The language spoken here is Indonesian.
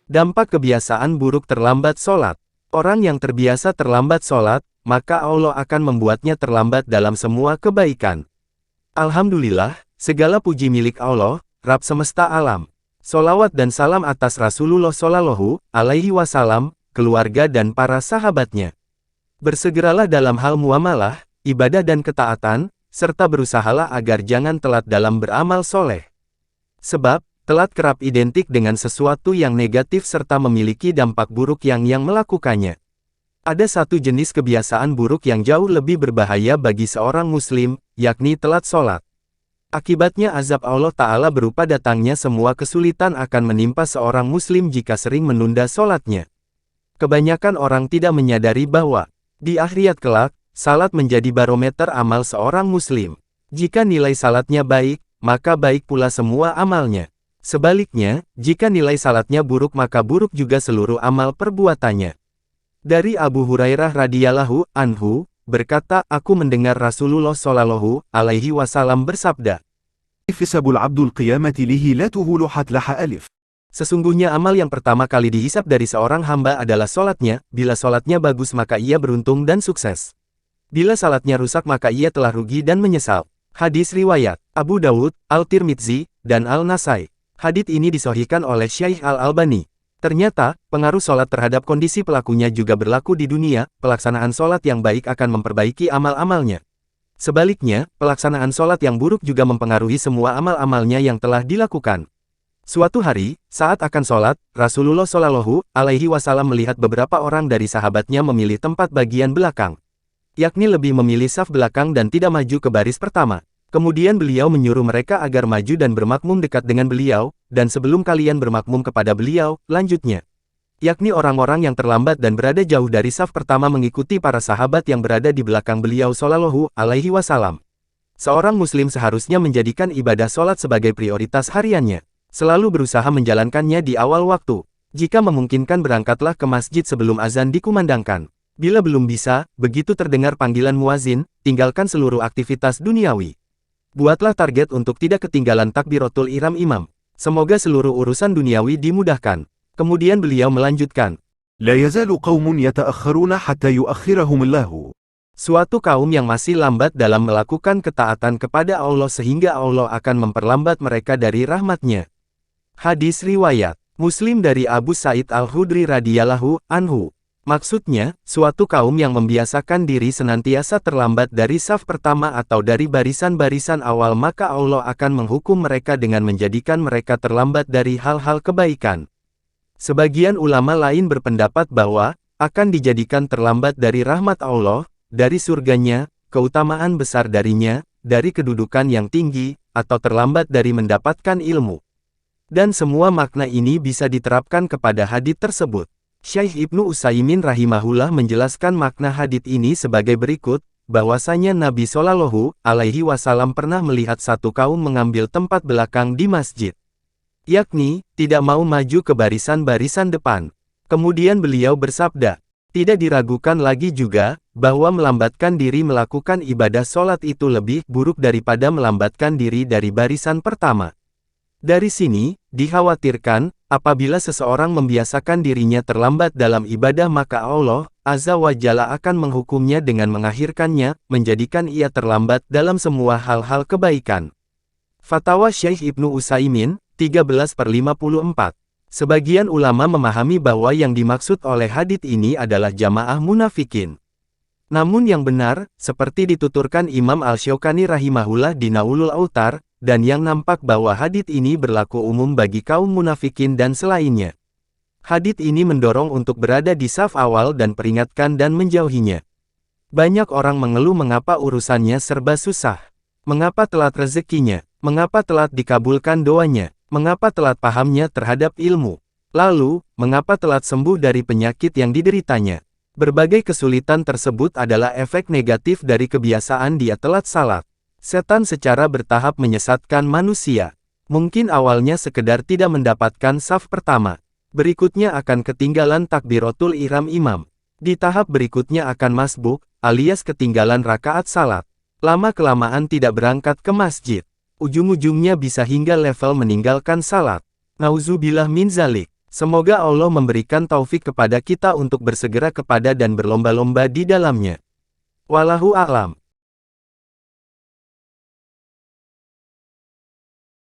Dampak kebiasaan buruk terlambat sholat. Orang yang terbiasa terlambat sholat, maka Allah akan membuatnya terlambat dalam semua kebaikan. Alhamdulillah, segala puji milik Allah, Rabb semesta alam. Sholawat dan salam atas Rasulullah Shallallahu Alaihi Wasallam, keluarga dan para sahabatnya. Bersegeralah dalam hal muamalah, ibadah dan ketaatan, serta berusahalah agar jangan telat dalam beramal soleh. Sebab, telat kerap identik dengan sesuatu yang negatif serta memiliki dampak buruk yang melakukannya. Ada satu jenis kebiasaan buruk yang jauh lebih berbahaya bagi seorang muslim, yakni telat sholat. Akibatnya azab Allah Ta'ala berupa datangnya semua kesulitan akan menimpa seorang muslim jika sering menunda sholatnya. Kebanyakan orang tidak menyadari bahwa, di akhirat kelak, salat menjadi barometer amal seorang muslim. Jika nilai salatnya baik, maka baik pula semua amalnya. Sebaliknya, jika nilai salatnya buruk maka buruk juga seluruh amal perbuatannya. Dari Abu Hurairah radhiyallahu anhu, berkata, aku mendengar Rasulullah Shallallahu Alaihi Wasallam bersabda, Hisabul abdul qiyamati lihi la tuhulu hatlaha alif. Sesungguhnya amal yang pertama kali dihisab dari seorang hamba adalah solatnya, bila solatnya bagus maka ia beruntung dan sukses. Bila salatnya rusak maka ia telah rugi dan menyesal. Hadis riwayat Abu Dawud, Al-Tirmidzi, dan Al-Nasai. Hadits ini disahihkan oleh Syekh Al-Albani. Ternyata, pengaruh sholat terhadap kondisi pelakunya juga berlaku di dunia, pelaksanaan sholat yang baik akan memperbaiki amal-amalnya. Sebaliknya, pelaksanaan sholat yang buruk juga mempengaruhi semua amal-amalnya yang telah dilakukan. Suatu hari, saat akan sholat, Rasulullah Shallallahu Alaihi Wasallam melihat beberapa orang dari sahabatnya memilih tempat bagian belakang. Yakni lebih memilih saf belakang dan tidak maju ke baris pertama. Kemudian beliau menyuruh mereka agar maju dan bermakmum dekat dengan beliau, dan sebelum kalian bermakmum kepada beliau, lanjutnya. Yakni orang-orang yang terlambat dan berada jauh dari saf pertama mengikuti para sahabat yang berada di belakang beliau Shallallahu Alaihi Wasallam. Seorang muslim seharusnya menjadikan ibadah sholat sebagai prioritas hariannya. Selalu berusaha menjalankannya di awal waktu. Jika memungkinkan berangkatlah ke masjid sebelum azan dikumandangkan. Bila belum bisa, begitu terdengar panggilan muazin, tinggalkan seluruh aktivitas duniawi. Buatlah target untuk tidak ketinggalan takbiratul ihram imam. Semoga seluruh urusan duniawi dimudahkan. Kemudian beliau melanjutkan, La yazalu qaumun yata'akharuna hatta yuakhirahumullahu. suatu kaum yang masih lambat dalam melakukan ketaatan kepada Allah sehingga Allah akan memperlambat mereka dari rahmat-Nya. Hadis riwayat Muslim dari Abu Sa'id Al-Khudri radhiyallahu anhu. Maksudnya, suatu kaum yang membiasakan diri senantiasa terlambat dari saf pertama atau dari barisan-barisan awal maka Allah akan menghukum mereka dengan menjadikan mereka terlambat dari hal-hal kebaikan. Sebagian ulama lain berpendapat bahwa, akan dijadikan terlambat dari rahmat Allah, dari surganya, keutamaan besar darinya, dari kedudukan yang tinggi, atau terlambat dari mendapatkan ilmu. Dan semua makna ini bisa diterapkan kepada hadits tersebut. Syekh Ibnu Utsaimin rahimahullah menjelaskan makna hadits ini sebagai berikut, bahwasanya Nabi Shallallahu Alaihi Wasallam pernah melihat satu kaum mengambil tempat belakang di masjid. Yakni, tidak mau maju ke barisan-barisan depan. Kemudian beliau bersabda, tidak diragukan lagi juga, bahwa melambatkan diri melakukan ibadah sholat itu lebih buruk daripada melambatkan diri dari barisan pertama. Dari sini, dikhawatirkan, apabila seseorang membiasakan dirinya terlambat dalam ibadah maka Allah, Azza wa Jalla akan menghukumnya dengan mengakhirkannya, menjadikan ia terlambat dalam semua hal-hal kebaikan. Fatwa Syekh Ibnu Utsaimin, 13/54. Sebagian ulama memahami bahwa yang dimaksud oleh hadits ini adalah jamaah munafikin. Namun yang benar, seperti dituturkan Imam Al-Syaukani rahimahullah di Naulul Autar, dan yang nampak bahwa hadits ini berlaku umum bagi kaum munafikin dan selainnya. Hadits ini mendorong untuk berada di saf awal dan peringatkan dan menjauhinya. Banyak orang mengeluh mengapa urusannya serba susah. Mengapa telat rezekinya, mengapa telat dikabulkan doanya, mengapa telat pahamnya terhadap ilmu. Lalu, mengapa telat sembuh dari penyakit yang dideritanya. Berbagai kesulitan tersebut adalah efek negatif dari kebiasaan dia telat salat. Setan secara bertahap menyesatkan manusia. Mungkin awalnya sekedar tidak mendapatkan saf pertama. Berikutnya akan ketinggalan takbiratul ihram imam. Di tahap berikutnya akan masbuk, alias ketinggalan rakaat salat. Lama-kelamaan tidak berangkat ke masjid. Ujung-ujungnya bisa hingga level meninggalkan salat. Nauzubillah min zalik. Semoga Allah memberikan taufik kepada kita untuk bersegera kepada dan berlomba-lomba di dalamnya. Wallahu a'lam.